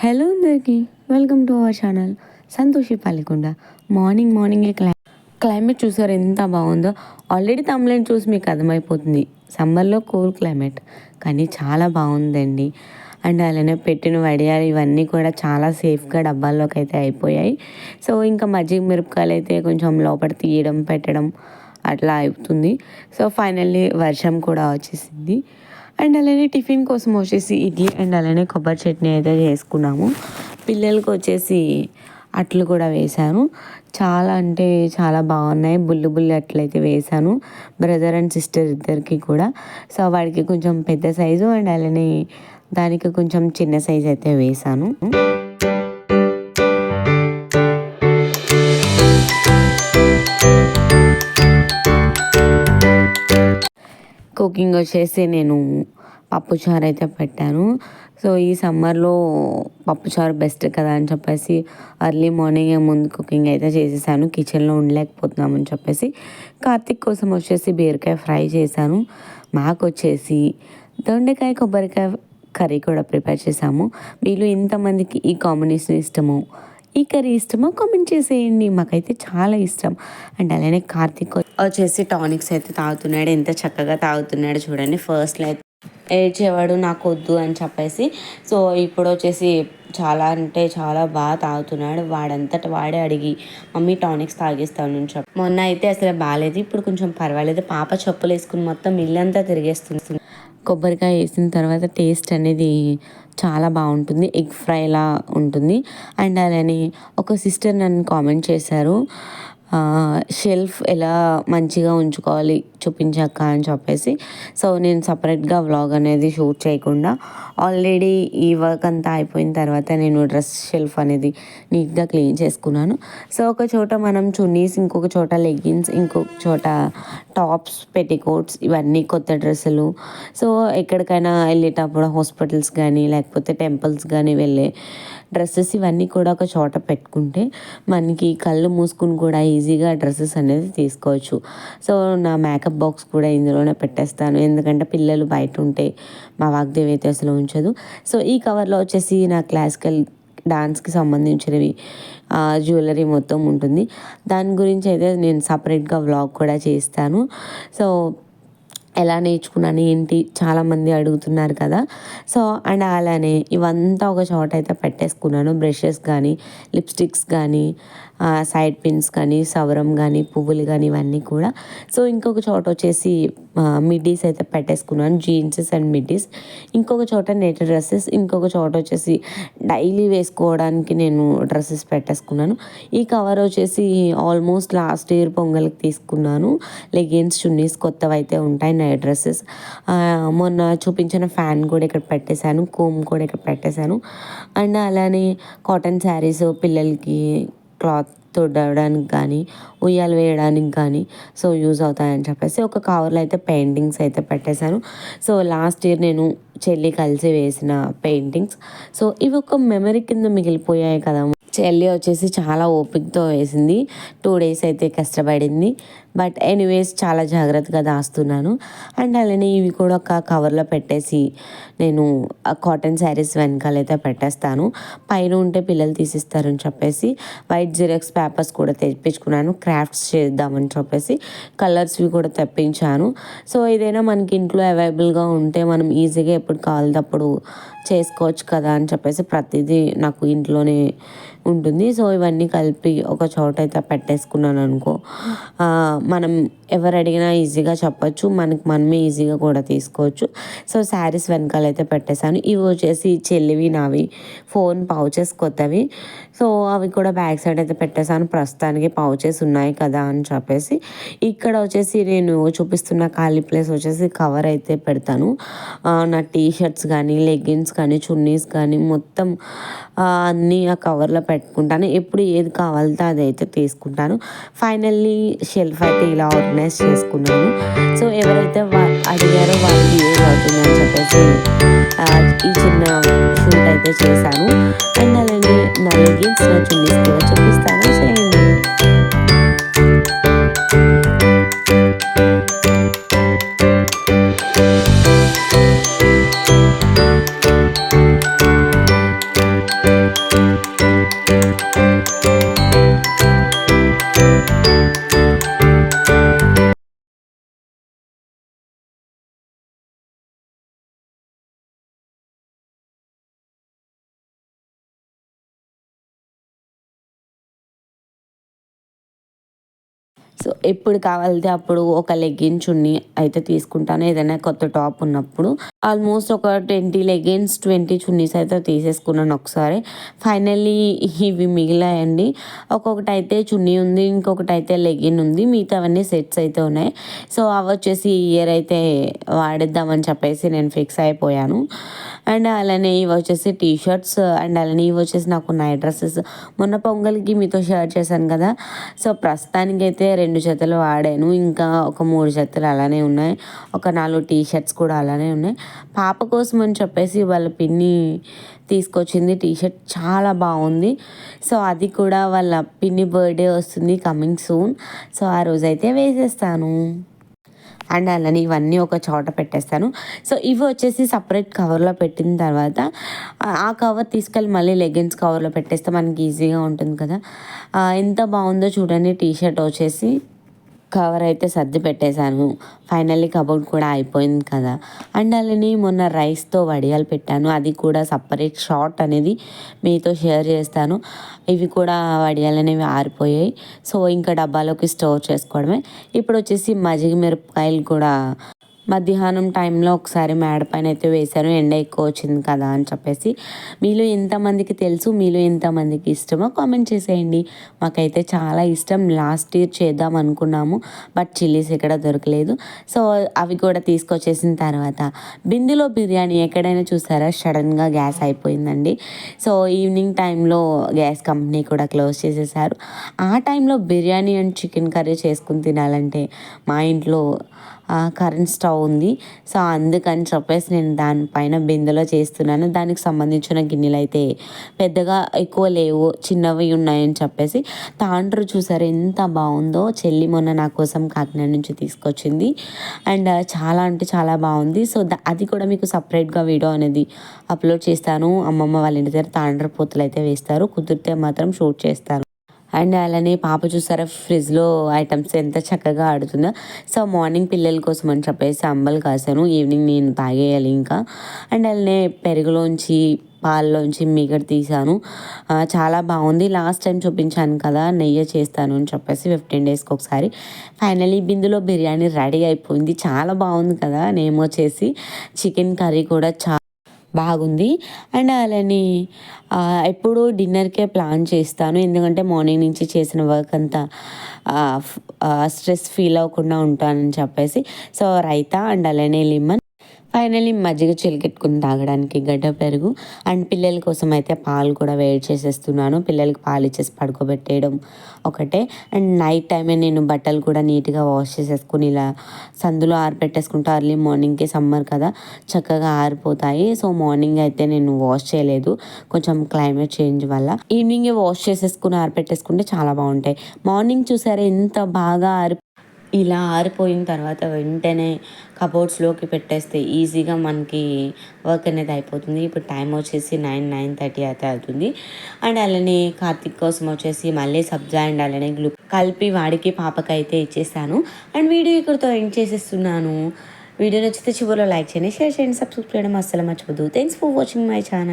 Hello అందరికీ, welcome to our channel Santoshi Pallikonda. మార్నింగే climate చూసారు ఎంత బాగుందో. ఆల్రెడీ తమ్ముళ్ళని చూసి మీకు అర్థమైపోతుంది, సమ్మర్లో కూల్ క్లైమేట్, కానీ చాలా బాగుందండి. అండ్ అలానే పెట్టిన వడియాలు ఇవన్నీ కూడా చాలా సేఫ్గా డబ్బాల్లోకి అయితే అయిపోయాయి. సో ఇంకా మజ్జిగ మిరపకాయలు అయితే కొంచెం లోపల తీయడం పెట్టడం అట్లా అవుతుంది. సో ఫైనల్లీ వర్షం కూడా వచ్చేసింది. అండ్ అలానే టిఫిన్ కోసం వచ్చేసి ఇడ్లీ అండ్ అలానే కొబ్బరి చట్నీ అయితే చేసుకున్నాము. పిల్లలకి వచ్చేసి అట్లు కూడా వేశాను. చాలా అంటే చాలా బాగున్నాయి. బుల్లి అట్లు అయితే వేశాను బ్రదర్ అండ్ సిస్టర్ ఇద్దరికి కూడా. సో వాడికి కొంచెం పెద్ద సైజు అండ్ అలానే దానికి కొంచెం చిన్న సైజు అయితే వేశాను. కుకింగ్ వచ్చేసి నేను పప్పుచారు అయితే పెట్టాను. సో ఈ సమ్మర్లో పప్పుచారు బెస్ట్ కదా అని చెప్పేసి ఎర్లీ మార్నింగ్ ముందు కుకింగ్ అయితే చేసేసాను. కిచెన్లో ఉండలేకపోతున్నామని చెప్పేసి కార్తీక్ కోసం వచ్చేసి బీరకాయ ఫ్రై చేశాను. మాకు వచ్చేసి దొండకాయ కొబ్బరికాయ కర్రీ కూడా ప్రిపేర్ చేసాము. వీళ్ళు ఇంతమందికి ఈ కాంబినేషన్ ఇష్టమో, ఈ కర్రీ ఇష్టమో కామెంట్ చేసేయండి. మాకైతే చాలా ఇష్టం. అండ్ అలానే కార్తీక్ వచ్చేసి టానిక్స్ అయితే తాగుతున్నాడు. ఎంత చక్కగా తాగుతున్నాడు చూడండి. ఫస్ట్లో అయితే ఏడ్చేవాడు నాకు వద్దు అని చెప్పేసి. సో ఇప్పుడు వచ్చేసి చాలా అంటే చాలా బాగా తాగుతున్నాడు. వాడంతట వాడే అడిగి మమ్మీ టానిక్స్ తాగిస్తాను అని చెప్పి. మొన్న అయితే అసలు బాగాలేదు, ఇప్పుడు కొంచెం పర్వాలేదు. పాప చెప్పులు వేసుకుని మొత్తం ఇల్లంతా తిరిగేస్తుంది. కొబ్బరికాయ వేసిన తర్వాత టేస్ట్ అనేది చాలా బాగుంటుంది. ఎగ్ ఫ్రైలా ఉంటుంది. అండ్ అలానే ఒక సిస్టర్ నన్ను కామెంట్ చేశారు, షెల్ఫ్ ఎలా మంచిగా ఉంచుకోవాలి చూపించాక అని చెప్పేసి. సో నేను సపరేట్గా వ్లాగ్ అనేది షూట్ చేయకుండా ఆల్రెడీ ఈ వర్క్ అంతా అయిపోయిన తర్వాత నేను డ్రెస్ షెల్ఫ్ అనేది నీట్గా క్లీన్ చేసుకున్నాను. సో ఒక చోట మనం చున్నీస్, ఇంకొక చోట లెగ్గిన్స్, ఇంకొక చోట టాప్స్, పెట్టికోట్స్, ఇవన్నీ కొత్త డ్రెస్సులు. సో ఎక్కడికైనా వెళ్ళేటప్పుడు హాస్పిటల్స్ కానీ లేకపోతే టెంపుల్స్ కానీ వెళ్ళే డ్రెస్సెస్ ఇవన్నీ కూడా ఒక చోట పెట్టుకుంటే మనకి కళ్ళు మూసుకుని కూడా ఈజీగా డ్రెస్సెస్ అనేది తీసుకోవచ్చు. సో నా మేకప్ బాక్స్ కూడా ఇందులోనే పెట్టేస్తాను, ఎందుకంటే పిల్లలు బయట ఉంటే మా వాగ్దేవి అయితే అసలు ఉంచదు. సో ఈ కవర్లో వచ్చేసి నా క్లాసికల్ డాన్స్కి సంబంధించినవి జ్యువెలరీ మొత్తం ఉంటుంది. దాని గురించి అయితే నేను సపరేట్గా వ్లాగ్ కూడా చేస్తాను. సో ఎలా నేర్చుకున్నాను ఏంటి చాలామంది అడుగుతున్నారు కదా. సో అండ్ అలానే ఇవంతా ఒక చోట అయితే పెట్టేసుకున్నాను. బ్రషెస్ కానీ, లిప్స్టిక్స్ కానీ, సైడ్ పిన్స్ కానీ, సవరం కానీ, పువ్వులు కానీ, ఇవన్నీ కూడా. సో ఇంకొక చోట వచ్చేసి మిడ్డీస్ అయితే పెట్టేసుకున్నాను, జీన్సెస్ అండ్ మిడ్డీస్. ఇంకొక చోట నెట్ డ్రెస్సెస్, ఇంకొక చోట వచ్చేసి డైలీ వేసుకోవడానికి నేను డ్రెస్సెస్ పెట్టేసుకున్నాను. ఈ కవర్ వచ్చేసి ఆల్మోస్ట్ లాస్ట్ ఇయర్ పొంగల్కి తీసుకున్నాను. లెగిన్స్, చున్నీస్ కొత్తవి అయితే ఉంటాయి, నైట్ డ్రెస్సెస్. మొన్న చూపించిన ఫ్యాన్ కూడా ఇక్కడ పెట్టేశాను, కోమ్ కూడా ఇక్కడ పెట్టేశాను. అండ్ అలానే కాటన్ శారీస్ పిల్లలకి క్లాత్ తుడవడానికి కానీ, ఉయ్యాలు వేయడానికి కానీ సో యూజ్ అవుతాయని చెప్పేసి ఒక కవర్లో అయితే పెయింటింగ్స్ అయితే పెట్టేశాను. సో లాస్ట్ ఇయర్ నేను చెల్లి కలిసి వేసిన పెయింటింగ్స్. సో ఇవి ఒక మెమరీ కింద మిగిలిపోయాయి కదా. చెల్లి వచ్చేసి చాలా ఓపికతో వేసింది, 2 days అయితే కష్టపడింది. బట్ ఎనీవేస్ చాలా జాగ్రత్తగా దాస్తున్నాను. అండ్ అలానే ఇవి కూడా ఒక కవర్లో పెట్టేసి నేను కాటన్ శారీస్ వెనకాలైతే పెట్టేస్తాను. పైన ఉంటే పిల్లలు తీసిస్తారని చెప్పేసి వైట్ జిరాక్స్ పేపర్స్ కూడా తెప్పించుకున్నాను, క్రాఫ్ట్స్ చేద్దామని చెప్పేసి కలర్స్వి కూడా తెప్పించాను. సో ఏదైనా మనకి ఇంట్లో అవైలబుల్గా ఉంటే మనం ఈజీగా ఎప్పుడు కావాలప్పుడు చేసుకోవచ్చు కదా అని చెప్పేసి ప్రతిదీ నాకు ఇంట్లోనే ఉంటుంది. సో ఇవన్నీ కలిపి ఒక చోట అయితే పెట్టేసుకున్నాను అనుకో, మనం ఎవరు అడిగినా ఈజీగా చెప్పచ్చు, మనమే ఈజీగా కూడా తీసుకోవచ్చు. సో శారీస్ వెనకాలైతే పెట్టేశాను. ఇవి వచ్చేసి చెల్లివి, నావి ఫోన్ పౌచెస్ కొత్తవి. సో అవి కూడా బ్యాక్ సైడ్ అయితే పెట్టేశాను. ప్రస్తుతానికి పౌచెస్ ఉన్నాయి కదా అని చెప్పేసి. ఇక్కడ వచ్చేసి నేను చూపిస్తున్న ఖాళీ ప్లేస్ వచ్చేసి కవర్ అయితే పెడతాను. నా టీషర్ట్స్ కానీ, లెగ్గిన్స్ కానీ, చున్నీస్ కానీ మొత్తం అన్నీ ఆ కవర్లో పెట్టుకుంటాను. ఎప్పుడు ఏది కావాలితే అది అయితే తీసుకుంటాను. ఫైనల్లీ షెల్ఫ్ అయితే ఇలా ఆర్గనైజ్ చేసుకున్నాను. సో ఎవరైతే అడిగారో వాళ్ళకి యూజ్ అవుతుందని చెప్పేసి ఈ చిన్న షూట్ అయితే చేశాను. అండ్ అలానే నా లెగ్గిన్స్, నా చున్నీస్ కూడా చూపిస్తాను, చేయండి. సో ఎప్పుడు కావాలితే అప్పుడు ఒక లెగ్గిన్ చున్నీ అయితే తీసుకుంటాను ఏదైనా కొత్త టాప్ ఉన్నప్పుడు. ఆల్మోస్ట్ ఒక 20 లెగ్గిన్స్ 20 చున్నీస్ అయితే తీసేసుకున్నాను ఒకసారి. ఫైనల్లీ ఇవి మిగిలాయండి. ఒక్కొక్కటి అయితే చున్నీ ఉంది, ఇంకొకటి అయితే లెగ్గిన్ ఉంది, మిగతావన్నీ సెట్స్ అయితే ఉన్నాయి. సో అవి వచ్చేసి ఈ ఇయర్ అయితే వాడేద్దామని చెప్పేసి నేను ఫిక్స్ అయిపోయాను. అండ్ అలానే ఇవి వచ్చేసి టీ షర్ట్స్, అండ్ అలానే ఇవి వచ్చేసి నాకు నైట్ డ్రెస్సెస్. మొన్న పొంగల్కి మీతో షేర్ చేశాను కదా. సో ప్రస్తుతానికైతే 2 జతలు వాడాను, ఇంకా ఒక 3 జతలు అలానే ఉన్నాయి. ఒక 4 టీ షర్ట్స్ కూడా అలానే ఉన్నాయి. పాప కోసం అని చెప్పేసి వాళ్ళ పిన్ని తీసుకొచ్చింది టీ షర్ట్, చాలా బాగుంది. సో అది కూడా వాళ్ళ పిన్ని బర్త్డే వస్తుంది కమింగ్ సూన్. సో ఆ రోజైతే వేసేస్తాను. అండ్ అలానే ఇవన్నీ ఒక చోట పెట్టేస్తాను. సో ఇవి వచ్చేసి సపరేట్ కవర్లో పెట్టిన తర్వాత ఆ కవర్ తీసుకెళ్ళి మళ్ళీ లెగిన్స్ కవర్లో పెట్టేస్తే మనకి ఈజీగా ఉంటుంది కదా. ఎంత బాగుందో చూడండి. టీ షర్ట్ వచ్చేసి కవర్ అయితే సర్ది పెట్టేశాను. ఫైనల్లీ కబోర్డ్ కూడా అయిపోయింది కదా. అండ్ అలానే మొన్న రైస్తో వడియాలు పెట్టాను, అది కూడా సపరేట్ షార్ట్ అనేది మీతో షేర్ చేస్తాను. ఇవి కూడా వడియాలు అనేవి ఆరిపోయాయి. సో ఇంకా డబ్బాలోకి స్టోర్ చేసుకోవడమే. ఇప్పుడు వచ్చేసి మజ్జిగ మిరపకాయలు కూడా మధ్యాహ్నం టైంలో ఒకసారి మేడ పైన అయితే వేశాను, ఎండ ఎక్కువ వచ్చింది కదా అని చెప్పేసి. మీలో ఎంతమందికి తెలుసు, మీలో ఎంతమందికి ఇష్టమో కామెంట్ చేసేయండి. మాకైతే చాలా ఇష్టం. లాస్ట్ ఇయర్ చేద్దాం అనుకున్నాము, బట్ చిల్లీస్ ఎక్కడ దొరకలేదు. సో అవి కూడా తీసుకొచ్చేసిన తర్వాత బిందులో బిర్యానీ ఎక్కడైనా చూసారా, సడన్గా గ్యాస్ అయిపోయిందండి. సో ఈవినింగ్ టైంలో గ్యాస్ కంపెనీ కూడా క్లోజ్ చేసేసారు. ఆ టైంలో బిర్యానీ అండ్ చికెన్ కర్రీ చేసుకుని తినాలంటే మా ఇంట్లో కరెంట్ స్టవ్ ఉంది. సో అందుకని చెప్పేసి నేను దానిపైన బిందెలో చేస్తున్నాను. దానికి సంబంధించిన గిన్నెలు అయితే పెద్దగా ఎక్కువ లేవు, చిన్నవి ఉన్నాయని చెప్పేసి. తాండ్రు చూసారు ఎంత బాగుందో. చెల్లి మొన్న నా కోసం కాకినాడ నుంచి తీసుకొచ్చింది, అండ్ చాలా అంటే చాలా బాగుంది. సో అది కూడా మీకు సపరేట్గా వీడియో అనేది అప్లోడ్ చేస్తాను. అమ్మమ్మ వాళ్ళ ఇంటి దగ్గర తాండ్ర పోతులు అయితే వేస్తారు, కుదిరితే మాత్రం షూట్ చేస్తాను. అండ్ అలానే పాప చూసారా ఫ్రిడ్జ్లో ఐటమ్స్ ఎంత చక్కగా ఆడుతుందో. సో మార్నింగ్ పిల్లల కోసం అని చెప్పేసి అంబలు కాసాను, ఈవినింగ్ నేను తాగేయాలి ఇంకా. అండ్ అలానే పెరుగులోంచి పాలలోంచి మీగడ తీసాను, చాలా బాగుంది. లాస్ట్ టైం చూపించాను కదా నెయ్యి చేస్తాను అని చెప్పేసి 15 డేస్కి ఒకసారి. ఫైనలీ బిందులో బిర్యానీ రెడీ అయిపోయింది, చాలా బాగుంది కదా. నేమ్ వచ్చేసి చికెన్ కర్రీ కూడా బాగుంది. అండ్ అలానే ఎప్పుడు డిన్నర్కే ప్లాన్ చేస్తాను, ఎందుకంటే మార్నింగ్ నుంచి చేసిన వర్క్ అంతా స్ట్రెస్ ఫీల్ అవ్వకుండా ఉంటానని చెప్పేసి. సో రైతా అండ్ అలానే లెమన్, ఫైనల్లీ మజ్జిగ చిలికెట్టుకుని తాగడానికి గడ్డ పెరుగు, అండ్ పిల్లల కోసం అయితే పాలు కూడా వేడి చేసేస్తున్నాను. పిల్లలకి పాలు ఇచ్చేసి పడుకోబెట్టేయడం ఒకటే. అండ్ నైట్ టైమే నేను బట్టలు కూడా నీట్గా వాష్ చేసేసుకుని ఇలా సందులో ఆరిపెట్టేసుకుంటా. అర్లీ మార్నింగ్కి సమ్మర్ కదా చక్కగా ఆరిపోతాయి. సో మార్నింగ్ అయితే నేను వాష్ చేయలేదు, కొంచెం క్లైమేట్ చేంజ్ వల్ల. ఈవినింగే వాష్ చేసేసుకుని ఆరిపెట్టేసుకుంటే చాలా బాగుంటాయి. మార్నింగ్ చూసారా ఎంత బాగా ఇలా ఆరిపోయిన తర్వాత వెంటనే కబోర్డ్స్లోకి పెట్టేస్తే ఈజీగా మనకి వర్క్ అనేది అయిపోతుంది. ఇప్పుడు టైం వచ్చేసి 9:30 అయితే అవుతుంది. అండ్ అలానే కార్తీక్ కోసం వచ్చేసి మళ్ళీ సబ్జా అండ్ అలానే గ్లూ కలిపి వాడికి పాపకి అయితే ఇచ్చేసాను. అండ్ వీడియో ఇక్కడితో ఎండ్ చేసేస్తున్నాను. వీడియో నచ్చితే చివరిలో లైక్ చేయండి, షేర్ చేయండి, సబ్స్క్రైబ్ చేయడం అస్సలు మర్చిపోద్దు. Thanks for watching my channel.